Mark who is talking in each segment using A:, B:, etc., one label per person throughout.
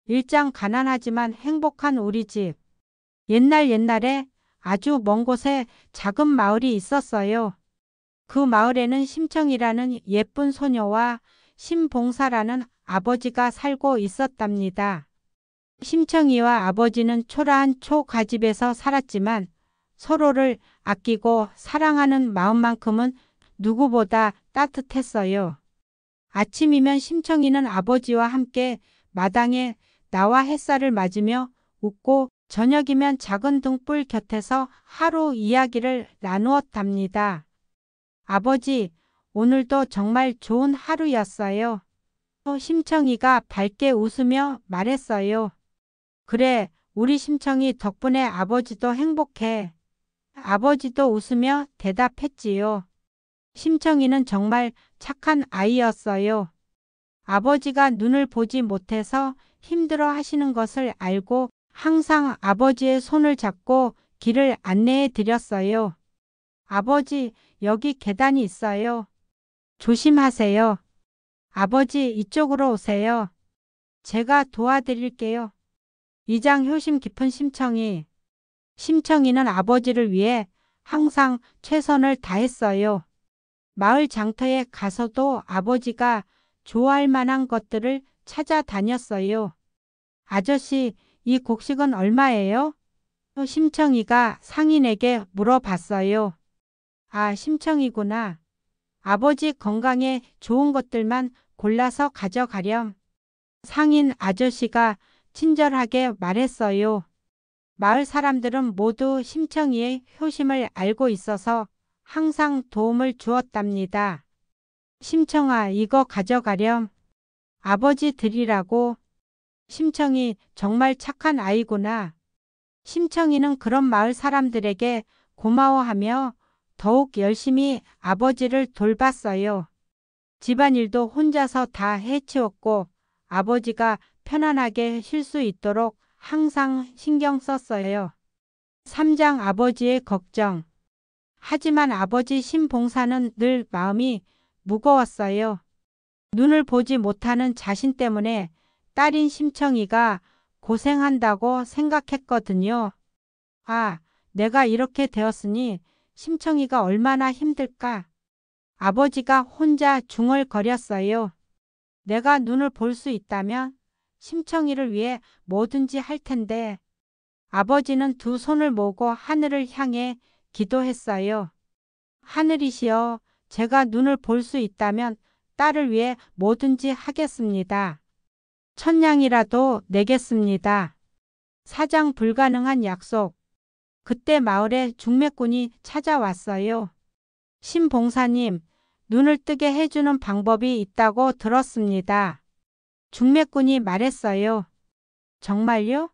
A: 일장 가난하지만 행복한 우리 집. 옛날에 아주 먼 곳에 작은 마을이 있었어요. 그 마을에는 심청이라는 예쁜 소녀와 심봉사라는 아버지가 살고 있었답니다. 심청이와 아버지는 초라한 초가집에서 살았지만 서로를 아끼고 사랑하는 마음만큼은 누구보다 따뜻했어요. 아침이면 심청이는 아버지와 함께 마당에 나와 햇살을 맞으며 웃고 저녁이면 작은 등불 곁에서 하루 이야기를 나누었답니다. 아버지, 오늘도 정말 좋은 하루였어요. 심청이가 밝게 웃으며 말했어요. 그래, 우리 심청이 덕분에 아버지도 행복해. 아버지도 웃으며 대답했지요. 심청이는 정말 착한 아이였어요. 아버지가 눈을 보지 못해서 힘들어 하시는 것을 알고 항상 아버지의 손을 잡고 길을 안내해 드렸어요. 아버지, 여기 계단이 있어요. 조심하세요. 아버지, 이쪽으로 오세요. 제가 도와드릴게요. 이장 효심 깊은 심청이. 심청이는 아버지를 위해 항상 최선을 다했어요. 마을 장터에 가서도 아버지가 좋아할 만한 것들을 찾아다녔어요. 아저씨, 이 곡식은 얼마예요? 심청이가 상인에게 물어봤어요. 아, 심청이구나. 아버지 건강에 좋은 것들만 골라서 가져가렴. 상인 아저씨가 친절하게 말했어요. 마을 사람들은 모두 심청이의 효심을 알고 있어서 항상 도움을 주었답니다. 심청아, 이거 가져가렴. 아버지 드리라고. 심청이 정말 착한 아이구나. 심청이는 그런 마을 사람들에게 고마워하며 더욱 열심히 아버지를 돌봤어요. 집안일도 혼자서 다 해치웠고 아버지가 편안하게 쉴 수 있도록 항상 신경 썼어요. 3장 아버지의 걱정. 하지만 아버지 심봉사는 늘 마음이 무거웠어요. 눈을 보지 못하는 자신 때문에 딸인 심청이가 고생한다고 생각했거든요. 아, 내가 이렇게 되었으니 심청이가 얼마나 힘들까. 아버지가 혼자 중얼거렸어요. 내가 눈을 볼 수 있다면 심청이를 위해 뭐든지 할 텐데. 아버지는 두 손을 모으고 하늘을 향해 기도했어요. 하늘이시여, 제가 눈을 볼 수 있다면 딸을 위해 뭐든지 하겠습니다. 천냥이라도 내겠습니다. 사장 불가능한 약속. 그때 마을에 중매꾼이 찾아왔어요. 심봉사님, 눈을 뜨게 해주는 방법이 있다고 들었습니다. 중매꾼이 말했어요. 정말요?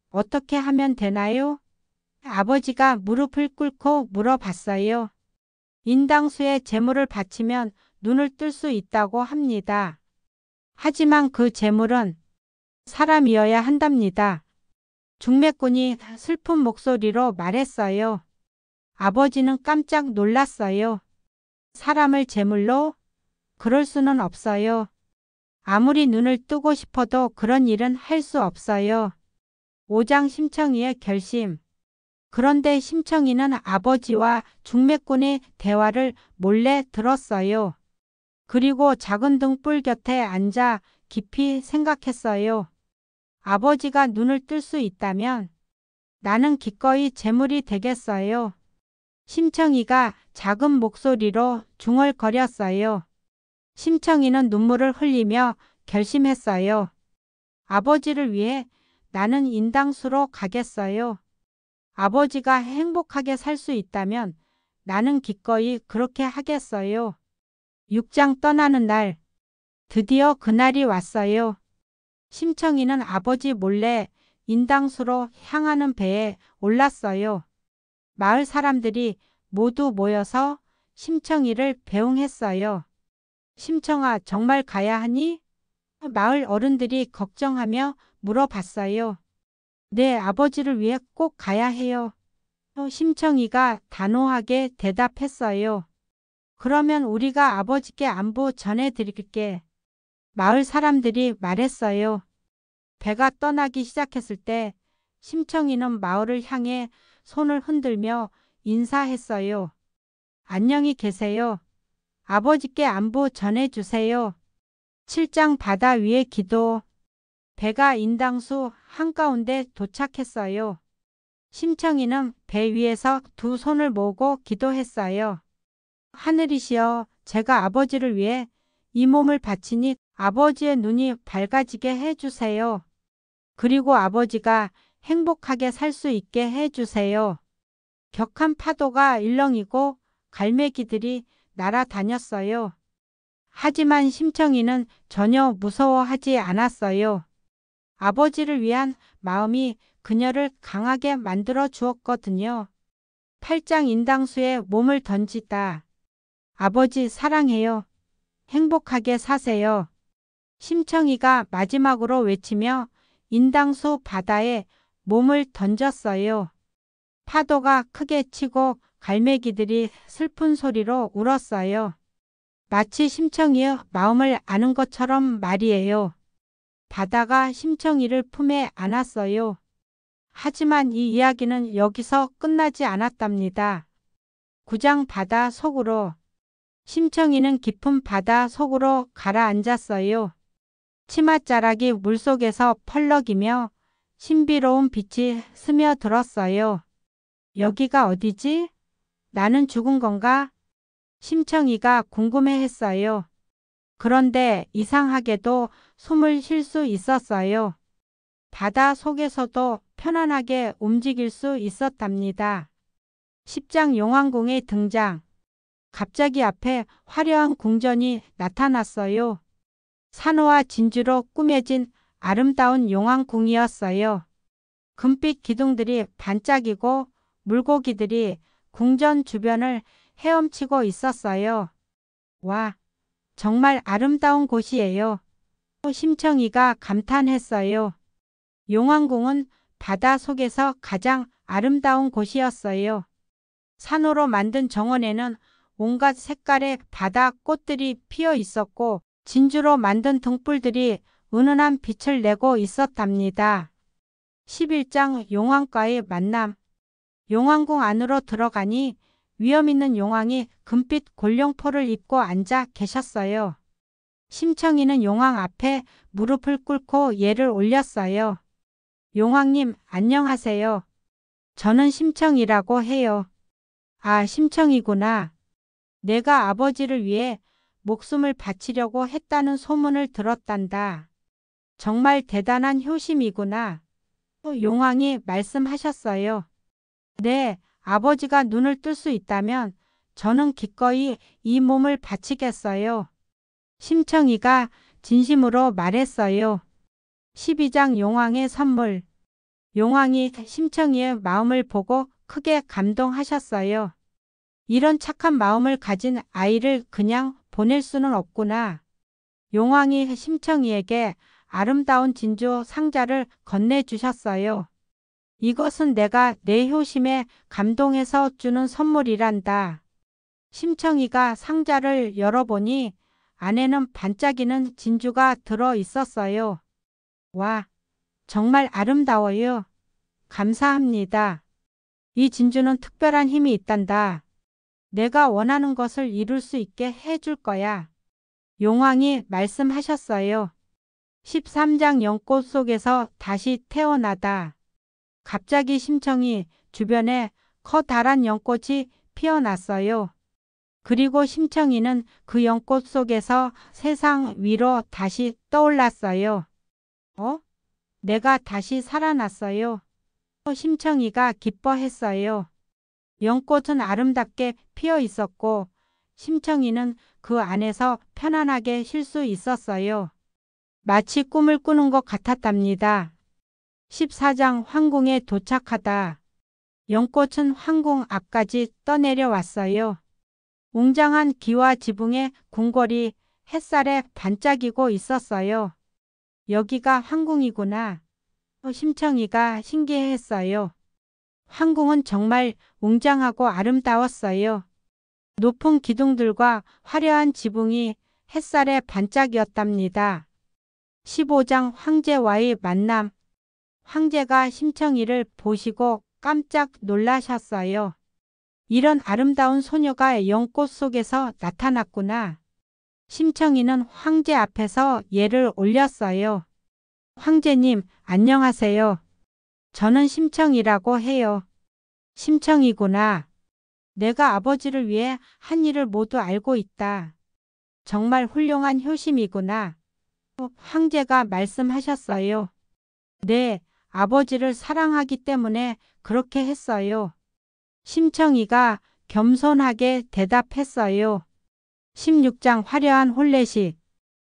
A: 어떻게 하면 되나요? 아버지가 무릎을 꿇고 물어봤어요. 인당수에 재물을 바치면 눈을 뜰 수 있다고 합니다. 하지만 그 재물은 사람이어야 한답니다. 중매꾼이 슬픈 목소리로 말했어요. 아버지는 깜짝 놀랐어요. 사람을 제물로? 그럴 수는 없어요. 아무리 눈을 뜨고 싶어도 그런 일은 할 수 없어요. 5장 심청이의 결심. 그런데 심청이는 아버지와 중매꾼의 대화를 몰래 들었어요. 그리고 작은 등불 곁에 앉아 깊이 생각했어요. 아버지가 눈을 뜰 수 있다면 나는 기꺼이 제물이 되겠어요. 심청이가 작은 목소리로 중얼거렸어요. 심청이는 눈물을 흘리며 결심했어요. 아버지를 위해 나는 인당수로 가겠어요. 아버지가 행복하게 살 수 있다면 나는 기꺼이 그렇게 하겠어요. 6장 떠나는 날. 드디어 그날이 왔어요. 심청이는 아버지 몰래 인당수로 향하는 배에 올랐어요. 마을 사람들이 모두 모여서 심청이를 배웅했어요. 심청아, 정말 가야 하니? 마을 어른들이 걱정하며 물어봤어요. 네, 아버지를 위해 꼭 가야 해요. 심청이가 단호하게 대답했어요. 그러면 우리가 아버지께 안부 전해드릴게. 마을 사람들이 말했어요. 배가 떠나기 시작했을 때 심청이는 마을을 향해 손을 흔들며 인사했어요. 안녕히 계세요. 아버지께 안부 전해주세요. 7장 바다 위의 기도. 배가 인당수 한가운데 도착했어요. 심청이는 배 위에서 두 손을 모으고 기도했어요. 하늘이시여, 제가 아버지를 위해 이 몸을 바치니 아버지의 눈이 밝아지게 해주세요. 그리고 아버지가 행복하게 살 수 있게 해주세요. 격한 파도가 일렁이고 갈매기들이 날아다녔어요. 하지만 심청이는 전혀 무서워하지 않았어요. 아버지를 위한 마음이 그녀를 강하게 만들어 주었거든요. 8장 인당수에 몸을 던지다. 아버지 사랑해요. 행복하게 사세요. 심청이가 마지막으로 외치며 인당수 바다에 몸을 던졌어요. 파도가 크게 치고 갈매기들이 슬픈 소리로 울었어요. 마치 심청이의 마음을 아는 것처럼 말이에요. 바다가 심청이를 품에 안았어요. 하지만 이 이야기는 여기서 끝나지 않았답니다. 9장 바다 속으로. 심청이는 깊은 바다 속으로 가라앉았어요. 치맛자락이 물속에서 펄럭이며 신비로운 빛이 스며들었어요. 여기가 어디지? 나는 죽은 건가? 심청이가 궁금해했어요. 그런데 이상하게도 숨을 쉴 수 있었어요. 바다 속에서도 편안하게 움직일 수 있었답니다. 10장 용왕궁의 등장. 갑자기 앞에 화려한 궁전이 나타났어요. 산호와 진주로 꾸며진 아름다운 용왕궁이었어요. 금빛 기둥들이 반짝이고 물고기들이 궁전 주변을 헤엄치고 있었어요. 와, 정말 아름다운 곳이에요. 심청이가 감탄했어요. 용왕궁은 바다 속에서 가장 아름다운 곳이었어요. 산호로 만든 정원에는 온갖 색깔의 바다 꽃들이 피어 있었고 진주로 만든 등불들이 은은한 빛을 내고 있었답니다. 11장 용왕과의 만남. 용왕궁 안으로 들어가니 위험 있는 용왕이 금빛 골룡포를 입고 앉아 계셨어요. 심청이는 용왕 앞에 무릎을 꿇고 예를 올렸어요. 용왕님, 안녕하세요. 저는 심청이라고 해요. 아, 심청이구나. 내가 아버지를 위해 목숨을 바치려고 했다는 소문을 들었단다. 정말 대단한 효심이구나. 용왕이 말씀하셨어요. 네, 아버지가 눈을 뜰 수 있다면 저는 기꺼이 이 몸을 바치겠어요. 심청이가 진심으로 말했어요. 12장 용왕의 선물. 용왕이 심청이의 마음을 보고 크게 감동하셨어요. 이런 착한 마음을 가진 아이를 그냥 보낼 수는 없구나. 용왕이 심청이에게 아름다운 진주 상자를 건네주셨어요. 이것은 내가 내 효심에 감동해서 주는 선물이란다. 심청이가 상자를 열어보니 안에는 반짝이는 진주가 들어 있었어요. 와, 정말 아름다워요. 감사합니다. 이 진주는 특별한 힘이 있단다. 내가 원하는 것을 이룰 수 있게 해줄 거야. 용왕이 말씀하셨어요. 13장 연꽃 속에서 다시 태어나다. 갑자기 심청이 주변에 커다란 연꽃이 피어났어요. 그리고 심청이는 그 연꽃 속에서 세상 위로 다시 떠올랐어요. 내가 다시 살아났어요. 심청이가 기뻐했어요. 연꽃은 아름답게 피어 있었고 심청이는 그 안에서 편안하게 쉴 수 있었어요. 마치 꿈을 꾸는 것 같았답니다. 14장 황궁에 도착하다. 연꽃은 황궁 앞까지 떠내려왔어요. 웅장한 기와 지붕의 궁궐이 햇살에 반짝이고 있었어요. 여기가 황궁이구나. 심청이가 신기해했어요. 황궁은 정말 웅장하고 아름다웠어요. 높은 기둥들과 화려한 지붕이 햇살에 반짝이었답니다. 15장 황제와의 만남. 황제가 심청이를 보시고 깜짝 놀라셨어요. 이런 아름다운 소녀가 연꽃 속에서 나타났구나. 심청이는 황제 앞에서 예를 올렸어요. 황제님, 안녕하세요. 저는 심청이라고 해요. 심청이구나. 내가 아버지를 위해 한 일을 모두 알고 있다. 정말 훌륭한 효심이구나. 황제가 말씀하셨어요. 네, 아버지를 사랑하기 때문에 그렇게 했어요. 심청이가 겸손하게 대답했어요. 16장 화려한 혼례식.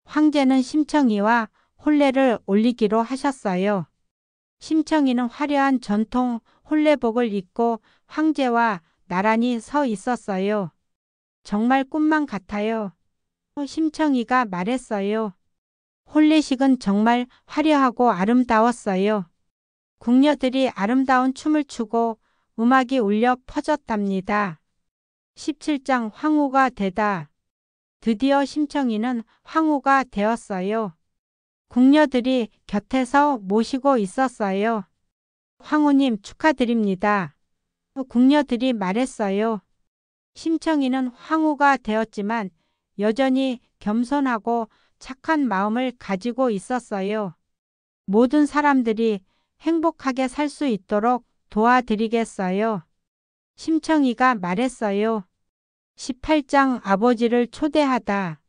A: 황제는 심청이와 혼례를 올리기로 하셨어요. 심청이는 화려한 전통 혼례복을 입고 황제와 나란히 서 있었어요. 정말 꿈만 같아요. 심청이가 말했어요. 혼례식은 정말 화려하고 아름다웠어요. 궁녀들이 아름다운 춤을 추고 음악이 울려 퍼졌답니다. 17장 황후가 되다. 드디어 심청이는 황후가 되었어요. 궁녀들이 곁에서 모시고 있었어요. 황후님 축하드립니다. 궁녀들이 말했어요. 심청이는 황후가 되었지만 여전히 겸손하고 착한 마음을 가지고 있었어요. 모든 사람들이 행복하게 살 수 있도록 도와드리겠어요. 심청이가 말했어요. 18장 아버지를 초대하다.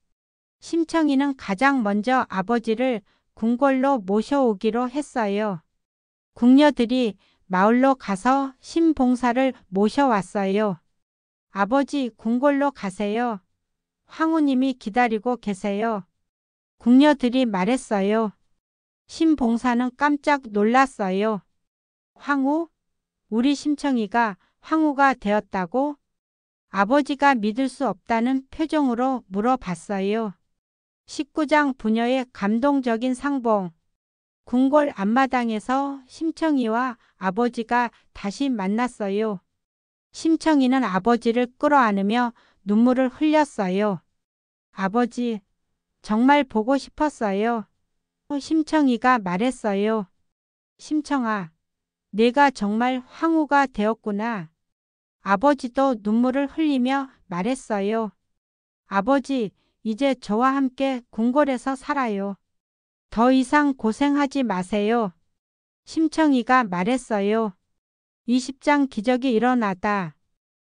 A: 심청이는 가장 먼저 아버지를 궁궐로 모셔오기로 했어요. 궁녀들이 마을로 가서 신봉사를 모셔왔어요. 아버지 궁궐로 가세요. 황후님이 기다리고 계세요. 궁녀들이 말했어요. 신봉사는 깜짝 놀랐어요. 황후? 우리 심청이가 황후가 되었다고? 아버지가 믿을 수 없다는 표정으로 물어봤어요. 19장 부녀의 감동적인 상봉. 궁궐 앞마당에서 심청이와 아버지가 다시 만났어요. 심청이는 아버지를 끌어안으며 눈물을 흘렸어요. 아버지, 정말 보고 싶었어요. 심청이가 말했어요. 심청아, 내가 정말 황후가 되었구나. 아버지도 눈물을 흘리며 말했어요. 아버지, 이제 저와 함께 궁궐에서 살아요. 더 이상 고생하지 마세요. 심청이가 말했어요. 20장 기적이 일어나다.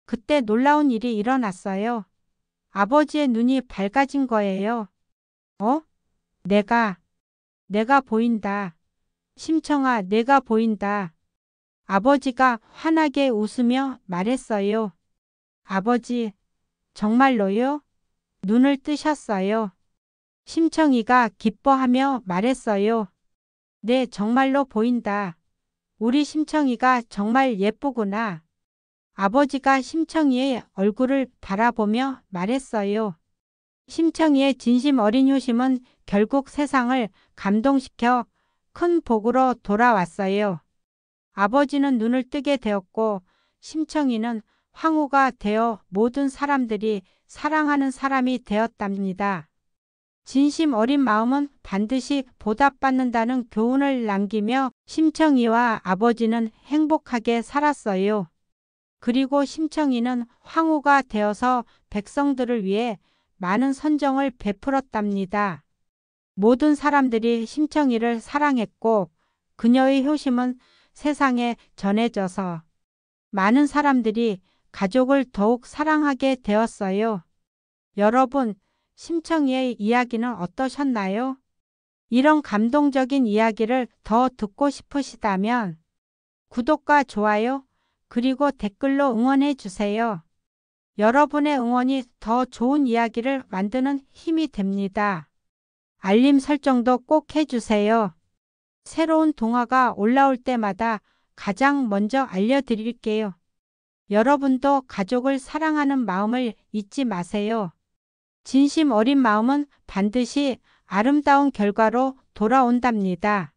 A: 그때 놀라운 일이 일어났어요. 아버지의 눈이 밝아진 거예요. 내가 보인다. 심청아, 내가 보인다. 아버지가 환하게 웃으며 말했어요. 아버지, 정말로요? 눈을 뜨셨어요. 심청이가 기뻐하며 말했어요. 네, 정말로 보인다. 우리 심청이가 정말 예쁘구나. 아버지가 심청이의 얼굴을 바라보며 말했어요. 심청이의 진심 어린 효심은 결국 세상을 감동시켜 큰 복으로 돌아왔어요. 아버지는 눈을 뜨게 되었고 심청이는 황후가 되어 모든 사람들이 사랑하는 사람이 되었답니다. 진심 어린 마음은 반드시 보답받는다는 교훈을 남기며 심청이와 아버지는 행복하게 살았어요. 그리고 심청이는 황후가 되어서 백성들을 위해 많은 선정을 베풀었답니다. 모든 사람들이 심청이를 사랑했고 그녀의 효심은 세상에 전해져서 많은 사람들이 가족을 더욱 사랑하게 되었어요. 여러분, 심청이의 이야기는 어떠셨나요? 이런 감동적인 이야기를 더 듣고 싶으시다면 구독과 좋아요, 그리고 댓글로 응원해 주세요. 여러분의 응원이 더 좋은 이야기를 만드는 힘이 됩니다. 알림 설정도 꼭 해주세요. 새로운 동화가 올라올 때마다 가장 먼저 알려드릴게요. 여러분도 가족을 사랑하는 마음을 잊지 마세요. 진심 어린 마음은 반드시 아름다운 결과로 돌아온답니다.